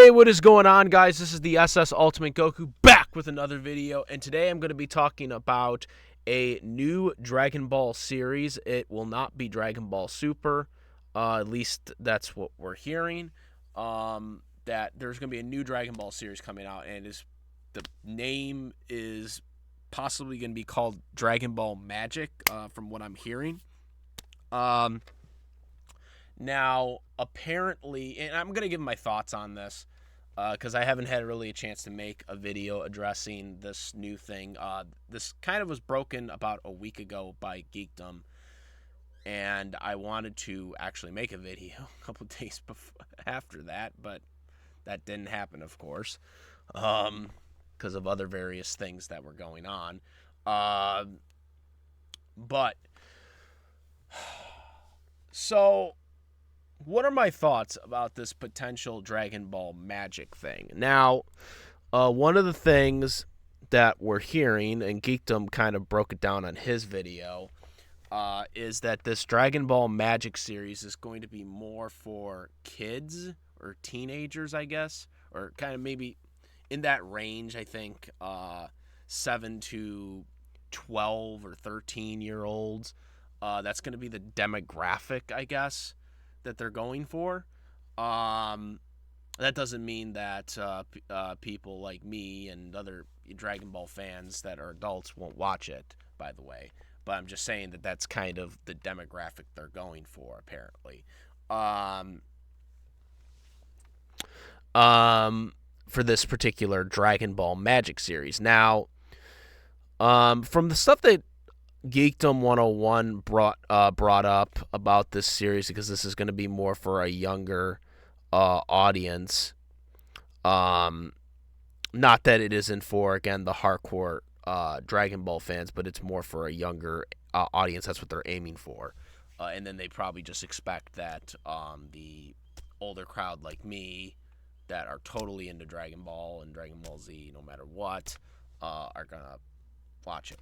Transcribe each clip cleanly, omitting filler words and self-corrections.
Hey, what is going on, guys? This is the SS Ultimate Goku back with another video, and today I'm going to be talking about a new Dragon Ball series. It will not be Dragon Ball Super, at least that's what we're hearing. That there's going to be a new Dragon Ball series coming out, and the name is possibly going to be called Dragon Ball Magic, from what I'm hearing. Now, apparently, and I'm going to give my thoughts on this because I haven't had really a chance to make a video addressing this new thing. This kind of was broken about a week ago by Geekdom, and I wanted to actually make a video a couple days after that, but that didn't happen, of course, because of other various things that were going on. So what are my thoughts about this potential Dragon Ball Magic thing? Now, one of the things that we're hearing, and Geekdom kind of broke it down on his video, is that this Dragon Ball Magic series is going to be more for kids or teenagers, I guess, or kind of maybe in that range, I think, 7 to 12 or 13-year-olds. That's going to be the demographic, I guess, that they're going for. That doesn't mean that people like me and other Dragon Ball fans that are adults won't watch it, by the way. But I'm just saying that that's kind of the demographic they're going for, apparently. For this particular Dragon Ball Magic series. Now, from the stuff that Geekdom 101 brought up about this series, because this is going to be more for a younger audience. Not that it isn't for, again, the hardcore Dragon Ball fans, but it's more for a younger audience. That's what they're aiming for. And then they probably just expect that the older crowd like me that are totally into Dragon Ball and Dragon Ball Z no matter what are going to watch it.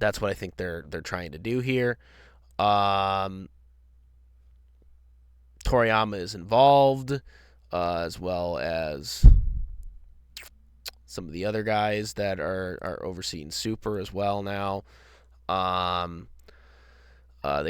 That's what I think they're trying to do here. Toriyama is involved, as well as some of the other guys that are overseeing Super as well now. They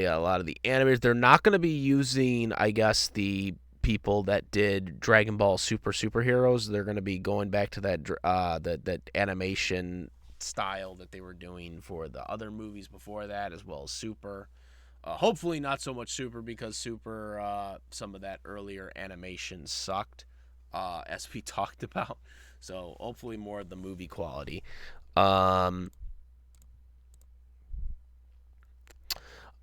got a lot of the animators. They're not going to be using, I guess, the people that did Dragon Ball Super superheroes. They're going to be going back to that animation style that they were doing for the other movies before that, as well as Super. Hopefully not so much Super, because Super, some of that earlier animation sucked, as we talked about. So hopefully more of the movie quality. One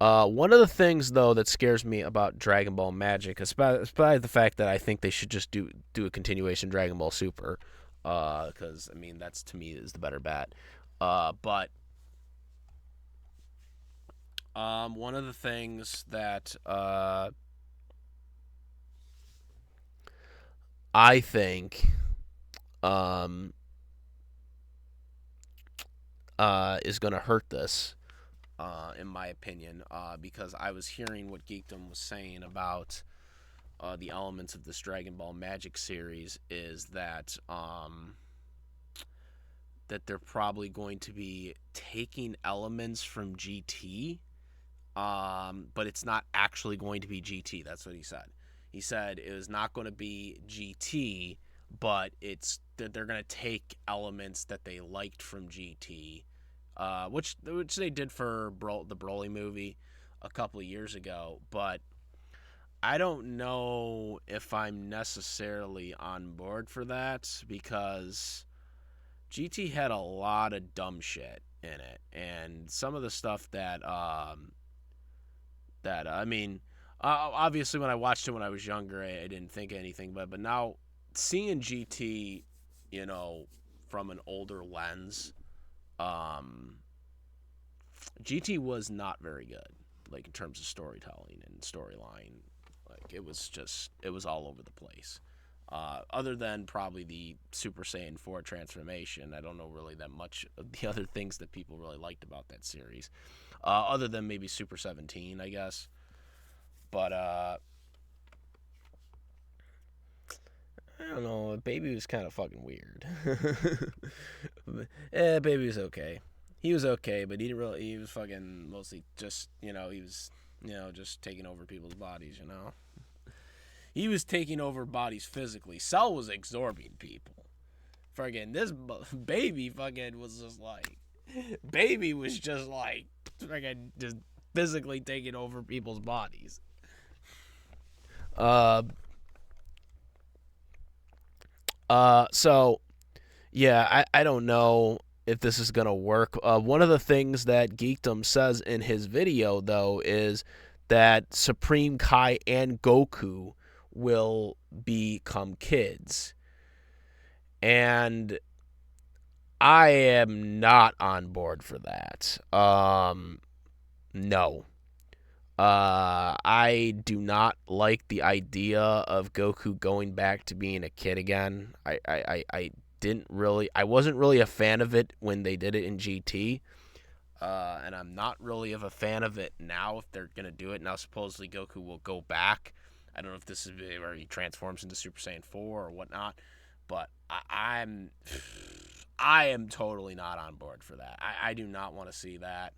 of the things, though, that scares me about Dragon Ball Magic, especially the fact that I think they should just do a continuation Dragon Ball Super, because, I mean, that's, to me, is the better bet. But one of the things that I think is going to hurt this, in my opinion, because I was hearing what Geekdom was saying about the elements of this Dragon Ball Magic series, is that that they're probably going to be taking elements from GT, but it's not actually going to be GT. That's what he said. He said it was not going to be GT, but it's that they're going to take elements that they liked from GT, which they did for the Broly movie a couple of years ago. But I don't know if I'm necessarily on board for that, because GT had a lot of dumb shit in it, and some of the stuff that I mean, obviously when I watched it when I was younger, I didn't think anything, but now seeing GT, from an older lens, GT was not very good, like in terms of storytelling and storyline. Like it was all over the place. Other than probably the Super Saiyan 4 transformation, I don't know really that much of the other things that people really liked about that series, other than maybe Super 17, I guess. But Baby was kind of fucking weird. Baby was okay. He was okay, but he didn't really. He was fucking mostly just, he was, just taking over people's bodies. He was taking over bodies physically. Cell was absorbing people. Fucking this baby fucking was just like, baby was just like, fucking just physically taking over people's bodies. So yeah, I don't know if this is gonna work. One of the things that Geekdom says in his video though is that Supreme Kai and Goku will become kids, and I am not on board for that. No. I do not like the idea of Goku going back to being a kid again. I didn't really, I wasn't really a fan of it when they did it in GT. And I'm not really of a fan of it now if they're going to do it. Now, supposedly Goku will go back. I don't know if this is where he transforms into Super Saiyan 4 or whatnot, but I am totally not on board for that. I do not want to see that.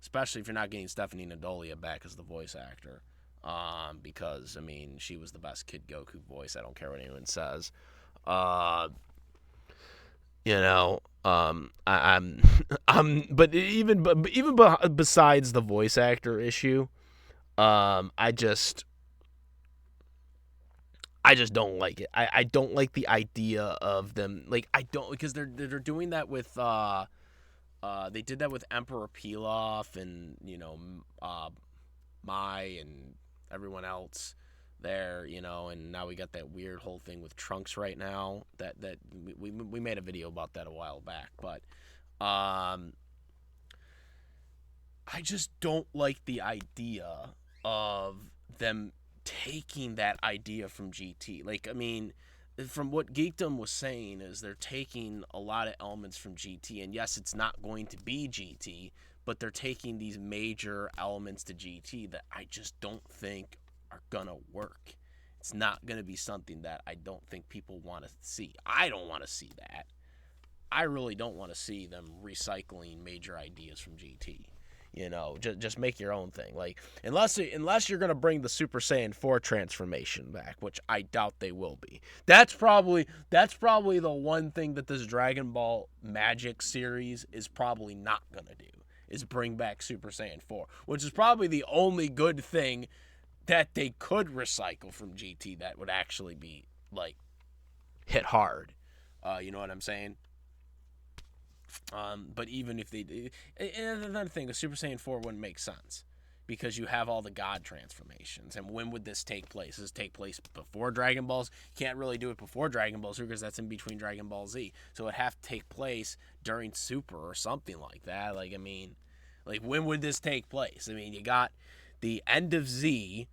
Especially if you're not getting Stephanie Nadolia back as the voice actor. Because, I mean, she was the best Kid Goku voice. I don't care what anyone says. But even besides the voice actor issue, I just don't like it. I don't like the idea of them. Like, I don't, because they're doing that with, they did that with Emperor Pilaf and, Mai and everyone else there, and now we got that weird whole thing with Trunks right now that we made a video about that a while back, but I just don't like the idea of them taking that idea from GT. Like, I mean, from what Geekdom was saying is they're taking a lot of elements from GT, and yes, it's not going to be GT, but they're taking these major elements to GT that I just don't think are gonna work. It's not gonna be something that I don't think people want to see. I don't want to see that. I really don't want to see them recycling major ideas from GT. Just make your own thing. Like, unless you're gonna bring the Super Saiyan 4 transformation back, which I doubt they will be. That's probably the one thing that this Dragon Ball Magic series is probably not gonna do, is bring back Super Saiyan 4, which is probably the only good thing that they could recycle from GT that would actually be like hit hard. You know what I'm saying? But even if they did, and another thing, the Super Saiyan 4 wouldn't make sense because you have all the God transformations. And when would this take place? Does this take place before Dragon Balls? You can't really do it before Dragon Ball Super because that's in between Dragon Ball Z. So it'd have to take place during Super or something like that. Like, I mean, like, when would this take place? I mean, you got the end of Z.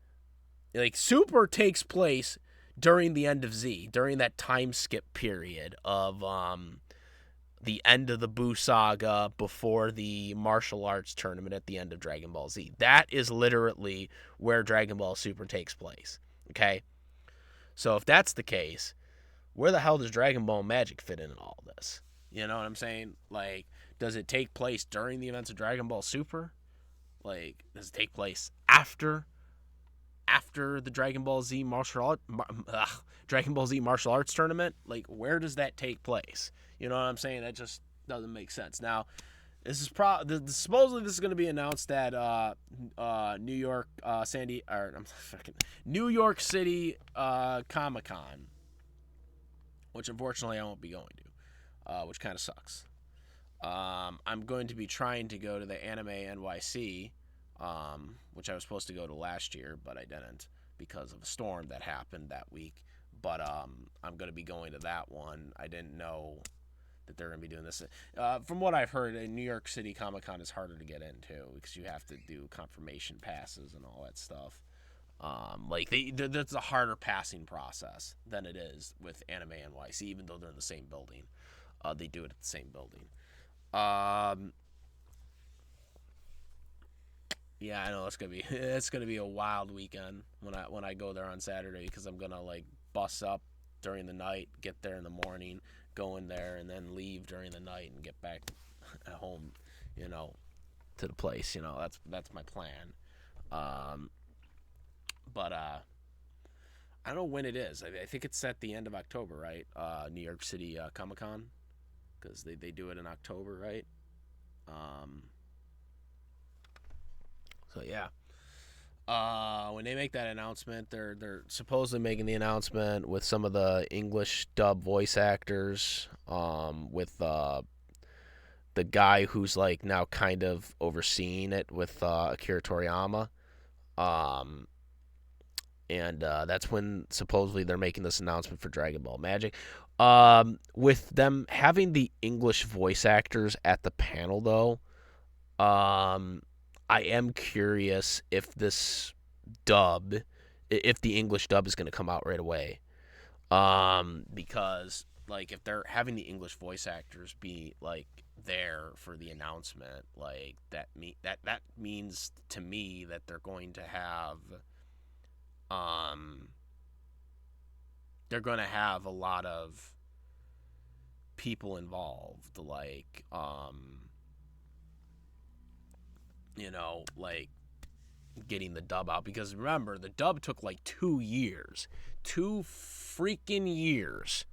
Like, Super takes place during the end of Z, during that time skip period of, the end of the Buu saga before the martial arts tournament at the end of Dragon Ball Z. That is literally where Dragon Ball Super takes place. Okay? So if that's the case, where the hell does Dragon Ball Magic fit in all this? You know what I'm saying? Like, does it take place during the events of Dragon Ball Super? Like, does it take place after the Dragon Ball Z martial arts tournament? Like, where does that take place? You know what I'm saying? That just doesn't make sense. Now, this is supposedly this is going to be announced at New York New York City Comic-Con, which unfortunately I won't be going to, which kind of sucks. I'm going to be trying to go to the Anime NYC, which I was supposed to go to last year, but I didn't because of a storm that happened that week. But I'm going to be going to that one. I didn't know that they're going to be doing this. From what I've heard, New York City Comic-Con is harder to get into because you have to do confirmation passes and all that stuff. That's a harder passing process than it is with Anime NYC, even though they're in the same building. They do it at the same building. Yeah, I know it's gonna be a wild weekend when I go there on Saturday because I'm gonna like bus up during the night, get there in the morning, go in there, and then leave during the night and get back at home, you know, to the place. You know, that's my plan. Um, but I don't know when it is. I think it's at the end of October, right? New York City Comic Con, because they do it in October, right? Um, so yeah. When they make that announcement, they're supposedly making the announcement with some of the English dub voice actors, with the guy who's like now kind of overseeing it with Akira Toriyama. Um, and that's when supposedly they're making this announcement for Dragon Ball Magic. With them having the English voice actors at the panel, though, I am curious if this dub, if the English dub is going to come out right away. Because like if they're having the English voice actors be like there for the announcement, like that means to me that um they're going to have a lot of people involved, like like getting the dub out, because remember the dub took like 2 years, 2 freaking years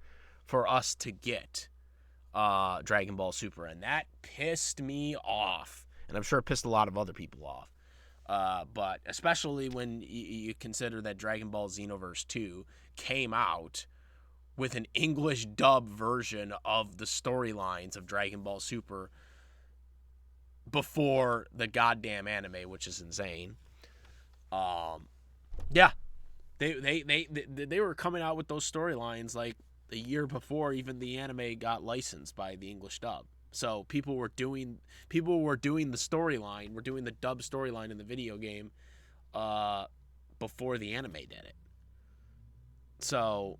for us to get Dragon Ball Super, and that pissed me off, and I'm sure it pissed a lot of other people off. But especially when you consider that Dragon Ball Xenoverse 2 came out with an English dub version of the storylines of Dragon Ball Super before the goddamn anime, which is insane. Yeah, they were coming out with those storylines like a year before even the anime got licensed by the English dub. So people were doing the storyline, were doing the dub storyline in the video game before the anime did it. So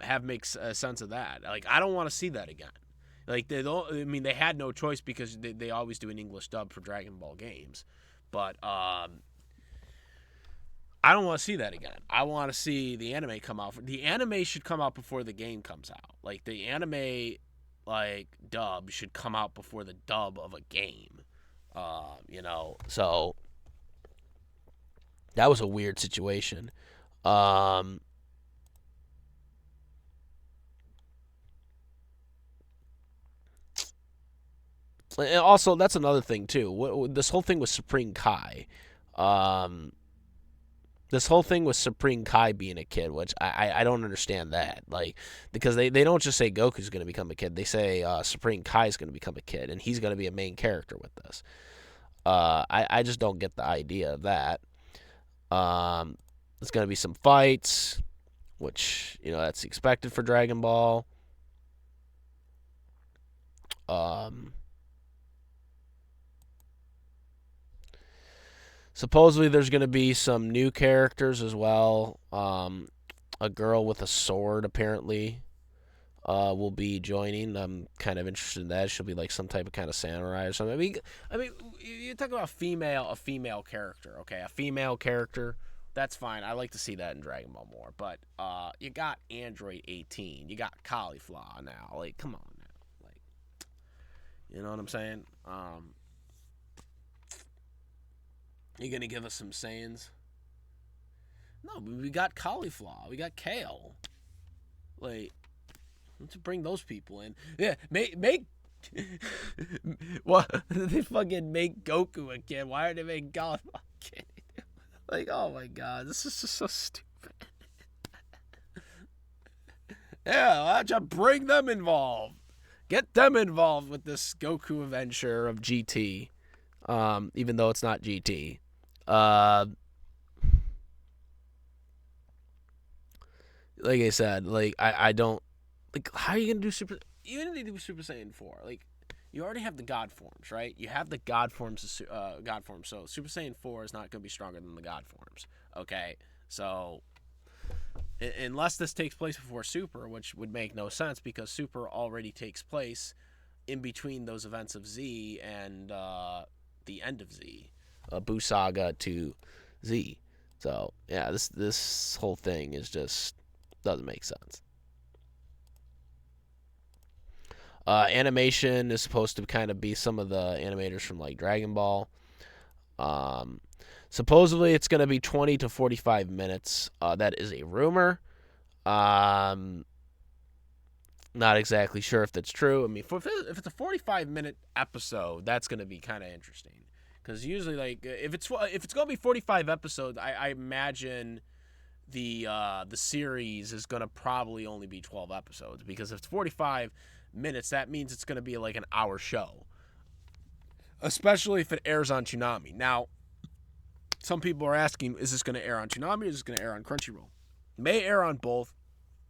have makes sense of that. Like I don't want to see that again. Like they don't. I mean, they had no choice because they always do an English dub for Dragon Ball games, but I don't want to see that again. I want to see the anime come out. The anime should come out before the game comes out. Like the anime, like dub should come out before the dub of a game. So that was a weird situation. Um, and also, that's another thing too. This whole thing with Supreme Kai, um, this whole thing with Supreme Kai being a kid, which I don't understand that. Like, because they don't just say Goku's going to become a kid. They say Supreme Kai is going to become a kid, and he's going to be a main character with this. I just don't get the idea of that. There's going to be some fights, which, that's expected for Dragon Ball. Supposedly there's going to be some new characters as well. A girl with a sword apparently will be joining. I'm kind of interested in that. She'll be like some type of kind of samurai or something. I mean, you talk about a female character, okay? A female character, that's fine. I like to see that in Dragon Ball more. But you got Android 18, you got Cauliflower now. Like, come on now, like, you know what I'm saying? You gonna give us some Saiyans? No, we got Cauliflower, we got Kale. Like, let's bring those people in. Yeah, make what they fucking make Goku a kid? Why are they making Cauliflower a kid? Like, oh my god, this is just so stupid. Yeah, why don't you bring them involved? Get them involved with this Goku adventure of GT. Even though it's not GT. Like I said, like I don't like how are you gonna do Super? Even if they do Super Saiyan 4, like you already have the God forms, right? You have the God forms, God forms. So Super Saiyan 4 is not gonna be stronger than the God forms. Okay, so unless this takes place before Super, which would make no sense because Super already takes place in between those events of Z and the end of Z, Buu Saga to Z. So yeah, this whole thing is just Doesn't make sense. Animation is supposed to kind of be some of the animators from like Dragon Ball. Um, Supposedly it's going to be 20 to 45 minutes. That is a rumor. Um, Not exactly sure if that's true. I mean, if it's a 45-minute episode, that's going to be kind of interesting. Because usually, like, if it's going to be 45 episodes, I imagine the series is going to probably only be 12 episodes. Because if it's 45 minutes, that means it's going to be like an hour show. Especially if it airs on Toonami. Now, some people are asking, is this going to air on Toonami or is this going to air on Crunchyroll? It may air on both.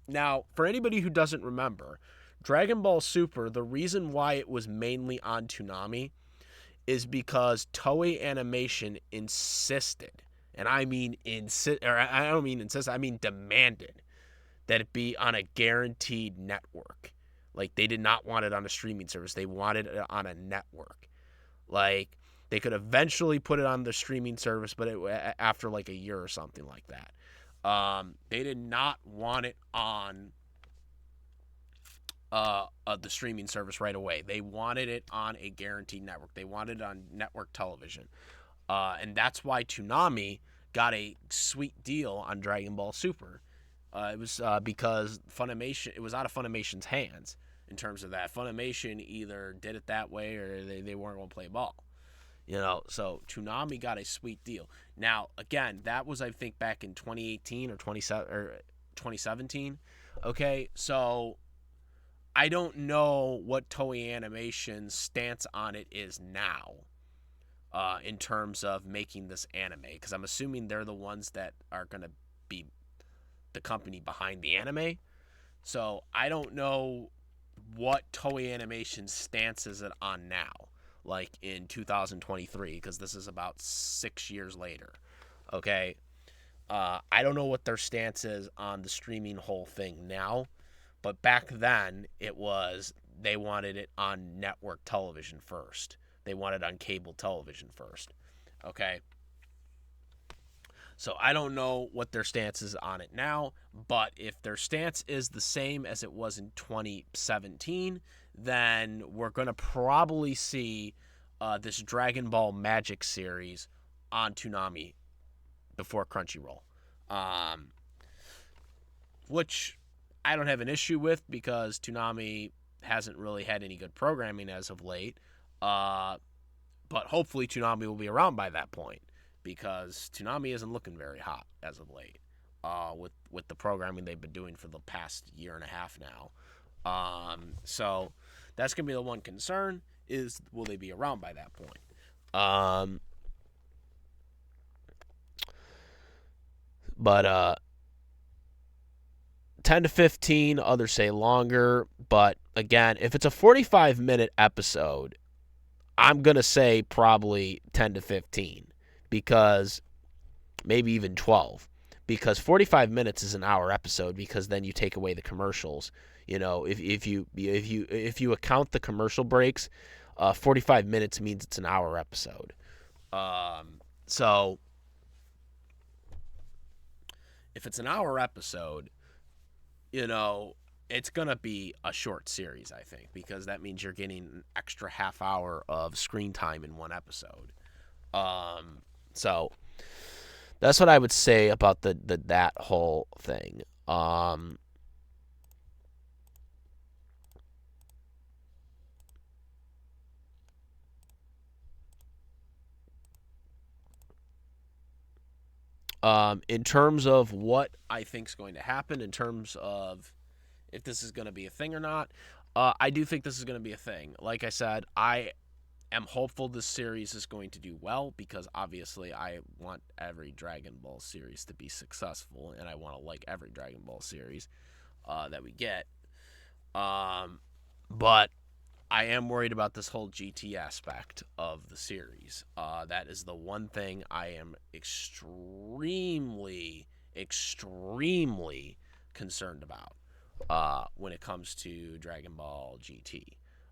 Now, for anybody who doesn't remember, Dragon Ball Super, the reason why it was mainly on Toonami is because Toei Animation insisted, and I mean I don't mean insist, I mean demanded that it be on a guaranteed network. Like, they did not want it on a streaming service. They wanted it on a network. Like, they could eventually put it on the streaming service, but after like a year or something like that. They did not want it on the streaming service right away. They wanted it on a guaranteed network. They wanted it on network television. And that's why Toonami got a sweet deal on Dragon Ball Super. It was because Funimation, it was out of Funimation's hands in terms of that. Funimation either did it that way or they weren't going to play ball. So Toonami got a sweet deal. Now, again, that was, I think, back in 2018 or 2017. Okay, so I don't know what Toei Animation's stance on it is now in terms of making this anime, because I'm assuming they're the ones that are going to be the company behind the anime. So I don't know what Toei Animation's stance is on now, like in 2023, because this is about 6 years later. Okay, I don't know what their stance is on the streaming whole thing now, but back then it was they wanted it on network television first. They wanted it on cable television first. Okay, so I don't know what their stance is on it now, but if their stance is the same as it was in 2017, then we're going to probably see this Dragon Ball Magic series on Toonami before Crunchyroll. Which I don't have an issue with because Toonami hasn't really had any good programming as of late. But hopefully Toonami will be around by that point, because Toonami isn't looking very hot as of late with the programming they've been doing for the past year and a half now. So that's going to be the one concern, is will they be around by that point? But 10 to 15, others say longer. But again, if it's a 45-minute episode, I'm going to say probably 10 to 15, because maybe even 12, because 45 minutes is an hour episode, because then you take away the commercials. If you account the commercial breaks, 45 minutes means it's an hour episode. So if it's an hour episode, it's going to be a short series, I think, because that means you're getting an extra half hour of screen time in one episode. So that's what I would say about that whole thing. In terms of what I think is going to happen, in terms of if this is going to be a thing or not, I do think this is going to be a thing. Like I said, I am hopeful this series is going to do well, because obviously I want every Dragon Ball series to be successful, and I want to like every Dragon Ball series that we get. But I am worried about this whole GT aspect of the series. That is the one thing I am extremely, extremely concerned about when it comes to Dragon Ball GT.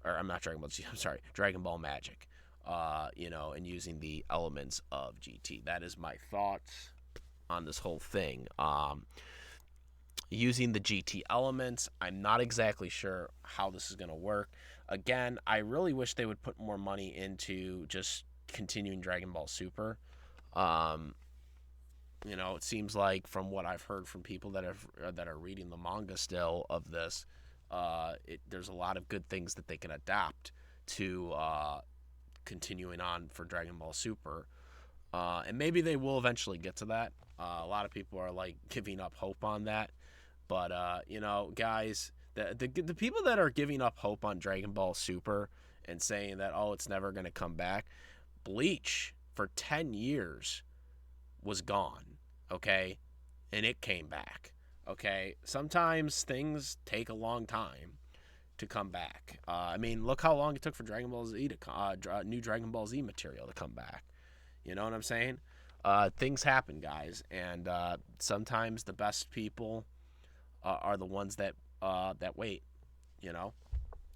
Or I'm not Dragon Ball GT, I'm sorry, Dragon Ball Magic. And using the elements of GT. That is my thoughts on this whole thing. using the GT elements. I'm not exactly sure how this is going to work. Again, I really wish they would put more money into just continuing Dragon Ball Super. Um, it seems like from what I've heard from people that are reading the manga still of this, there's a lot of good things that they can adapt to continuing on for Dragon Ball Super. And maybe they will eventually get to that. A lot of people are like giving up hope on that. But guys, the people that are giving up hope on Dragon Ball Super and saying that it's never going to come back, Bleach for 10 years was gone, okay? And it came back, okay? Sometimes things take a long time to come back. I mean, look how long it took for Dragon Ball Z to new Dragon Ball Z material to come back. You know what I'm saying? Things happen, guys, and sometimes the best people are the ones that wait.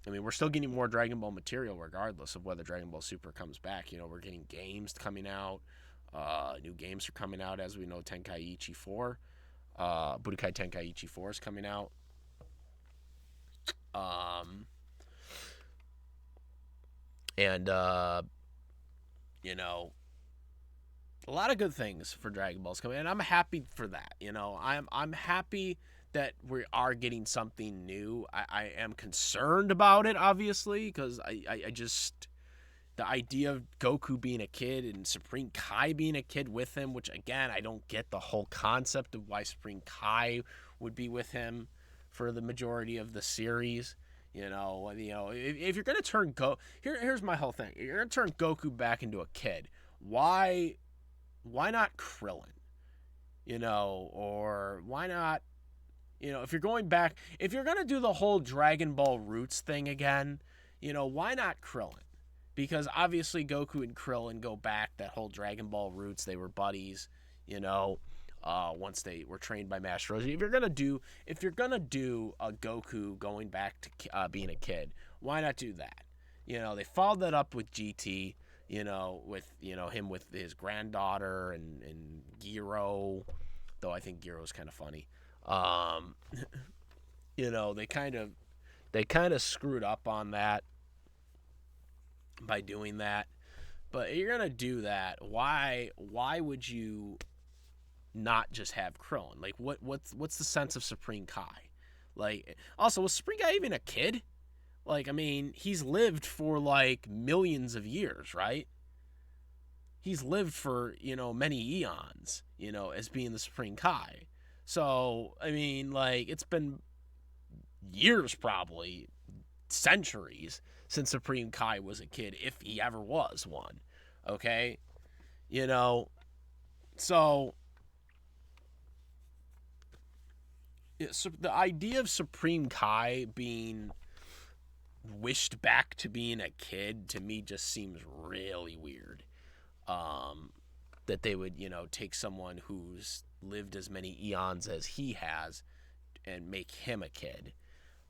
I mean, we're still getting more Dragon Ball material regardless of whether Dragon Ball Super comes back. We're getting games coming out. New games are coming out, as we know. Tenkaichi 4, Budokai Tenkaichi 4 is coming out. And a lot of good things for Dragon Ball's coming, and I'm happy for that. I'm happy that we are getting something new. I am concerned about it, obviously, because I just the idea of Goku being a kid and Supreme Kai being a kid with him, which again I don't get the whole concept of why Supreme Kai would be with him for the majority of the series. If you're gonna turn here's my whole thing. You're gonna turn Goku back into a kid. Why not Krillin? Or why not? If you're going back, if you're gonna do the whole Dragon Ball roots thing again, why not Krillin? Because obviously Goku and Krillin go back that whole Dragon Ball roots. They were buddies, once they were trained by Master Roshi. If you're gonna do a Goku going back to being a kid, why not do that? They followed that up with GT. With him with his granddaughter and Giro, though I think Giro's kind of funny. They kind of screwed up on that by doing that. But if you're gonna do that, why would you not just have Krillin? Like, what's the sense of Supreme Kai? Like, also, was Supreme Kai even a kid? Like, I mean, he's lived for, like, millions of years, right? He's lived for, many eons, as being the Supreme Kai. So, I mean, like, it's been years, probably, centuries, since Supreme Kai was a kid, if he ever was one, okay? So the idea of Supreme Kai being wished back to being a kid, to me, just seems really weird. That they would, take someone who's lived as many eons as he has and make him a kid.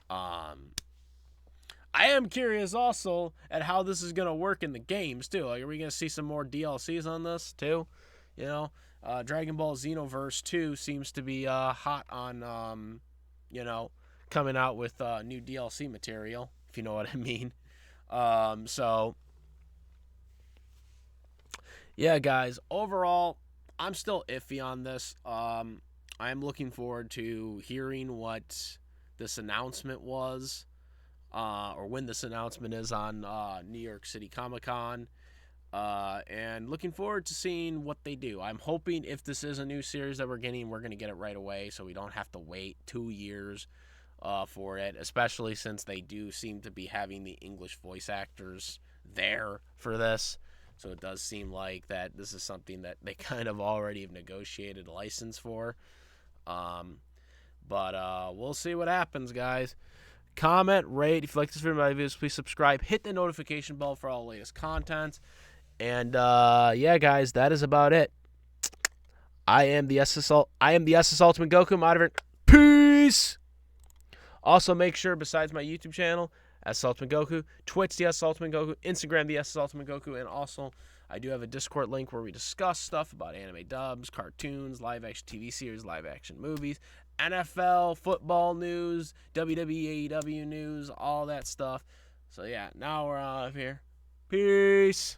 I am curious also at how this is going to work in the games, too. Like, are we going to see some more DLCs on this, too? Dragon Ball Xenoverse 2 seems to be hot on, coming out with new DLC material, if you know what I mean. So, yeah, guys, overall, I'm still iffy on this. I'm looking forward to hearing what this announcement was, or when this announcement is on New York City Comic-Con, and looking forward to seeing what they do. I'm hoping if this is a new series that we're going to get it right away, so we don't have to wait 2 years for it, especially since they do seem to be having the English voice actors there for this. So it does seem like that this is something that they kind of already have negotiated a license for. But we'll see what happens, guys. Comment, rate. If you like this video, my videos, please subscribe. Hit the notification bell for all the latest content. And yeah, guys, that is about it. I am the SS Ultimate Goku. I'm out of here. Peace. Also, make sure, besides my YouTube channel, SS Ultimate Goku, Twitch, the SS Ultimate Goku, Instagram, the SS Ultimate Goku, and also I do have a Discord link where we discuss stuff about anime dubs, cartoons, live-action TV series, live-action movies, NFL football news, WWE, AEW news, all that stuff. So yeah, now we're out of here. Peace.